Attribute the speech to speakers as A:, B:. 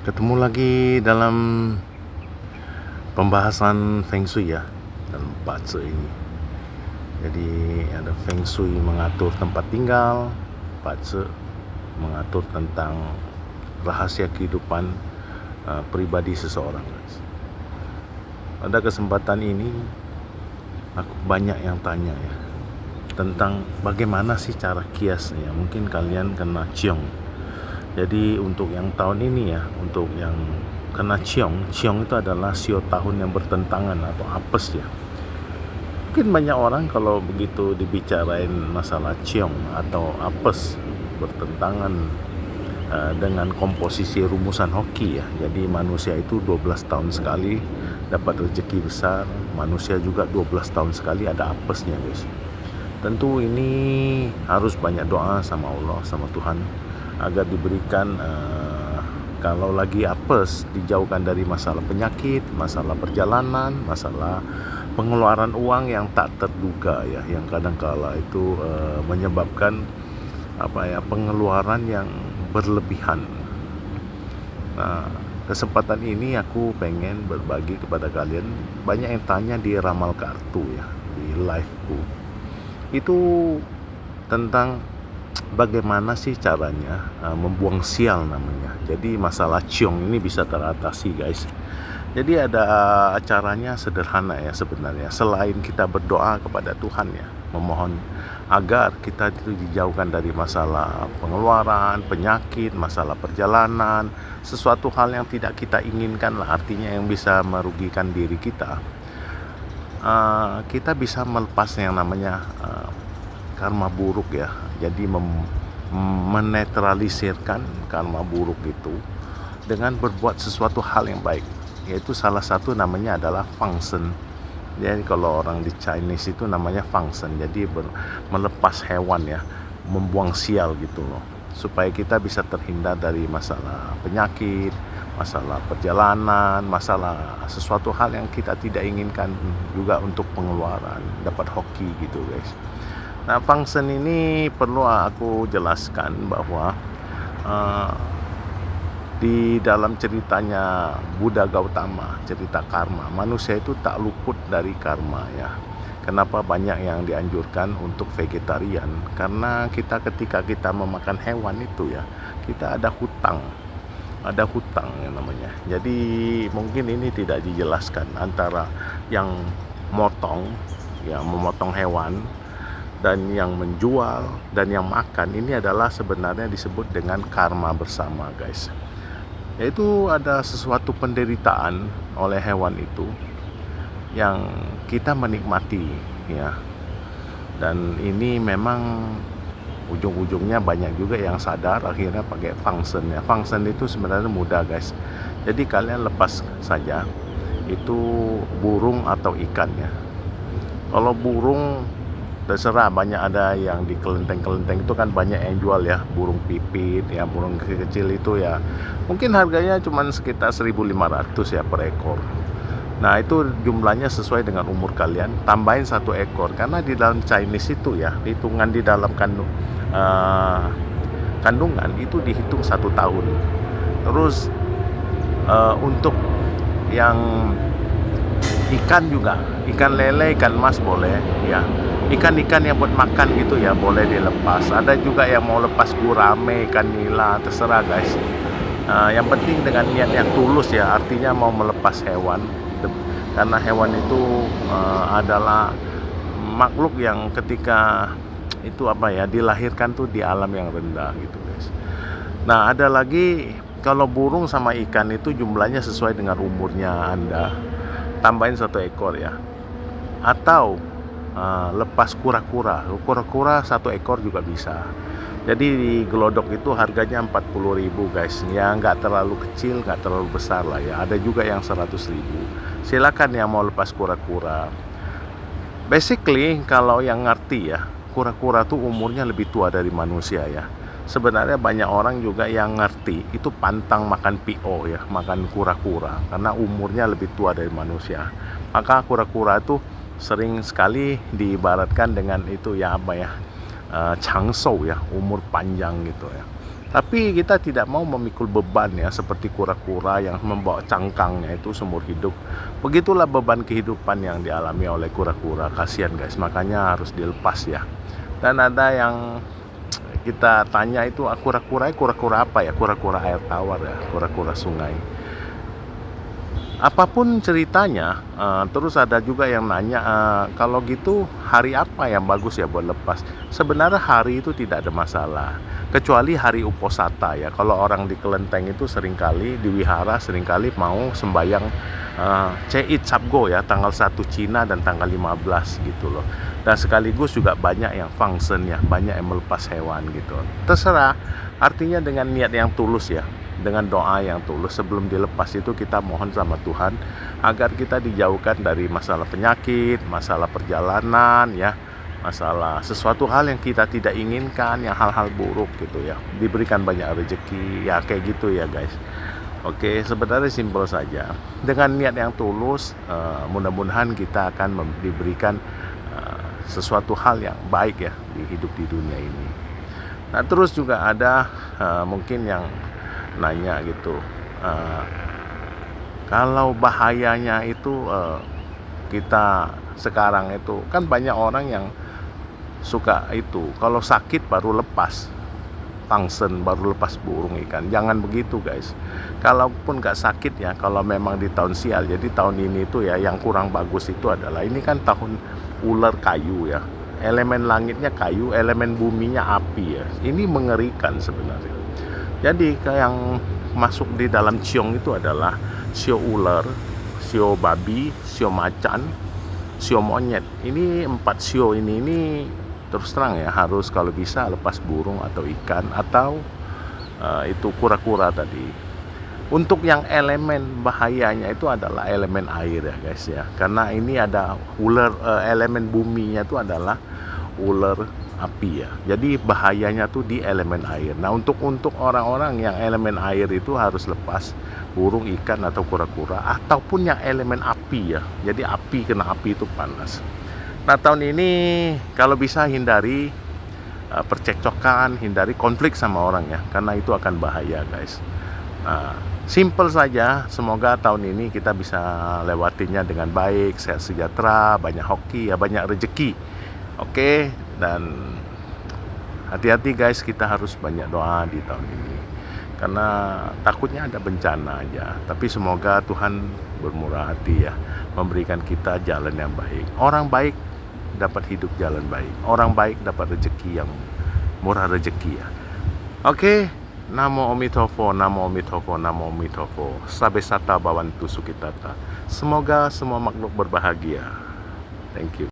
A: Ketemu lagi dalam pembahasan Feng Shui ya, dalam baca ini. Jadi ada Feng Shui mengatur tempat tinggal, baca mengatur tentang rahasia kehidupan pribadi seseorang. Pada kesempatan ini aku banyak yang tanya ya tentang bagaimana sih cara kiasnya. Mungkin kalian kena ciong. Jadi untuk yang tahun ini ya, untuk yang kena ciong itu adalah sio tahun yang bertentangan atau apes ya. Mungkin banyak orang kalau begitu dibicarain masalah ciong atau apes bertentangan dengan komposisi rumusan hoki ya. Jadi manusia itu 12 tahun sekali dapat rezeki besar, manusia juga 12 tahun sekali ada apesnya guys. Tentu ini harus banyak doa sama Allah, sama Tuhan, agar diberikan kalau lagi apes dijauhkan dari masalah penyakit, masalah perjalanan, masalah pengeluaran uang yang tak terduga ya, yang kadang-kala itu menyebabkan pengeluaran yang berlebihan. Nah, kesempatan ini aku pengen berbagi kepada kalian. Banyak yang tanya di ramal kartu ya, di liveku itu tentang bagaimana sih caranya membuang sial namanya. Jadi masalah ciong ini bisa teratasi guys. Jadi ada caranya sederhana ya sebenarnya. Selain kita berdoa kepada Tuhan ya, memohon agar kita itu dijauhkan dari masalah pengeluaran, penyakit, masalah perjalanan, sesuatu hal yang tidak kita inginkan lah, artinya yang bisa merugikan diri kita. Kita bisa melepas yang namanya karma buruk ya. Jadi menetralisirkan karma buruk itu dengan berbuat sesuatu hal yang baik, yaitu salah satu namanya adalah fangsen. Jadi kalau orang di Chinese itu namanya fangsen. Jadi melepas hewan ya, membuang sial gitu loh, supaya kita bisa terhindar dari masalah penyakit, masalah perjalanan, masalah sesuatu hal yang kita tidak inginkan, juga untuk pengeluaran, dapat hoki gitu guys. Nah, fungsi ini perlu aku jelaskan bahwa di dalam ceritanya Buddha Gautama, cerita karma, manusia itu tak luput dari karma ya. Kenapa banyak yang dianjurkan untuk vegetarian? Karena ketika kita memakan hewan itu ya, kita ada hutang yang namanya. Jadi mungkin ini tidak dijelaskan antara yang memotong hewan dan yang menjual dan yang makan. Ini adalah sebenarnya disebut dengan karma bersama guys. Yaitu ada sesuatu penderitaan oleh hewan itu yang kita menikmati ya. Dan ini memang ujung-ujungnya banyak juga yang sadar akhirnya pakai fungsen ya. Fungsen itu sebenarnya mudah guys. Jadi kalian lepas saja itu burung atau ikan ya. Kalau burung terserah, banyak ada yang di kelenteng-kelenteng itu kan banyak yang jual ya, burung pipit ya, burung kecil itu ya. Mungkin harganya cuma sekitar 1.500 ya per ekor. Nah, itu jumlahnya sesuai dengan umur kalian, tambahin 1 ekor, karena di dalam Chinese itu ya, hitungan di dalam kandungan itu dihitung 1 tahun. Terus untuk yang ikan juga, ikan lele, ikan mas boleh ya. Ikan-ikan yang buat makan gitu ya boleh dilepas. Ada juga yang mau lepas gurame, ikan nila, terserah guys. Yang penting dengan niat yang tulus ya, artinya mau melepas hewan. Karena hewan itu adalah makhluk yang ketika itu dilahirkan tuh di alam yang rendah gitu guys. Nah, ada lagi kalau burung sama ikan itu jumlahnya sesuai dengan umurnya Anda. Tambahin 1 ekor ya. Atau lepas kura-kura 1 ekor juga bisa. Jadi di Glodok itu harganya 40.000 guys ya, nggak terlalu kecil, nggak terlalu besar lah ya. Ada juga yang 100.000. Silakan yang mau lepas kura-kura. Basically kalau yang ngerti ya, kura-kura tuh umurnya lebih tua dari manusia ya. Sebenarnya banyak orang juga yang ngerti itu pantang makan PO ya, makan kura-kura, karena umurnya lebih tua dari manusia. Maka kura-kura itu sering sekali diibaratkan dengan itu ya changshou ya, umur panjang gitu ya. Tapi kita tidak mau memikul beban ya, seperti kura-kura yang membawa cangkangnya itu seumur hidup. Begitulah beban kehidupan yang dialami oleh kura-kura. Kasihan guys, makanya harus dilepas ya. Dan ada yang kita tanya itu, kura-kura apa ya? Kura-kura air tawar ya, kura-kura sungai. Apapun ceritanya, terus ada juga yang nanya, kalau gitu hari apa yang bagus ya buat lepas? Sebenarnya hari itu tidak ada masalah, kecuali hari Uposata ya. Kalau orang di kelenteng itu seringkali, di wihara seringkali mau sembahyang Ceit Sabgo ya, tanggal 1 Cina dan tanggal 15 gitu loh. Dan sekaligus juga banyak yang function ya, banyak yang melepas hewan gitu. Terserah, artinya dengan niat yang tulus ya, dengan doa yang tulus. Sebelum dilepas itu kita mohon sama Tuhan agar kita dijauhkan dari masalah penyakit, masalah perjalanan ya, masalah sesuatu hal yang kita tidak inginkan, yang hal-hal buruk gitu ya, diberikan banyak rezeki ya, kayak gitu ya guys. Oke, sebenarnya simpel saja. Dengan niat yang tulus, mudah-mudahan kita akan diberikan sesuatu hal yang baik ya di hidup di dunia ini. Nah, terus juga ada mungkin yang nanya gitu, kalau bahayanya itu kita sekarang itu kan banyak orang yang suka itu kalau sakit baru lepas tangsen, baru lepas burung ikan. Jangan begitu guys. Kalaupun gak sakit ya, kalau memang di tahun sial, jadi tahun ini itu ya yang kurang bagus itu adalah, ini kan tahun ular kayu ya, elemen langitnya kayu, elemen buminya api ya. Ini mengerikan sebenarnya. Jadi yang masuk di dalam ciong itu adalah sio ular, sio babi, sio macan, sio monyet. Ini 4 sio ini terus terang ya, harus kalau bisa lepas burung atau ikan atau itu kura-kura tadi. Untuk yang elemen bahayanya itu adalah elemen air ya guys ya, karena ini ada ular, elemen buminya itu adalah ular api ya. Jadi bahayanya tuh di elemen air. Nah, untuk orang-orang yang elemen air itu harus lepas burung, ikan atau kura-kura, ataupun yang elemen api ya. Jadi api, kena api itu panas. Nah, tahun ini kalau bisa hindari percekcokan, hindari konflik sama orang ya, karena itu akan bahaya guys. Nah, simple saja. Semoga tahun ini kita bisa lewatinya dengan baik, sehat sejahtera, banyak hoki ya, banyak rezeki. Oke, dan hati-hati guys, kita harus banyak doa di tahun ini karena takutnya ada bencana aja. Tapi semoga Tuhan bermurah hati ya, memberikan kita jalan yang baik. Orang baik dapat hidup jalan baik, orang baik dapat rezeki yang murah rezeki ya. Oke, Namo Omitofo, Namo Omitofo, Namo Omitofo. Sabe sata bawantu sukitata. Semoga semua makhluk berbahagia. Thank you.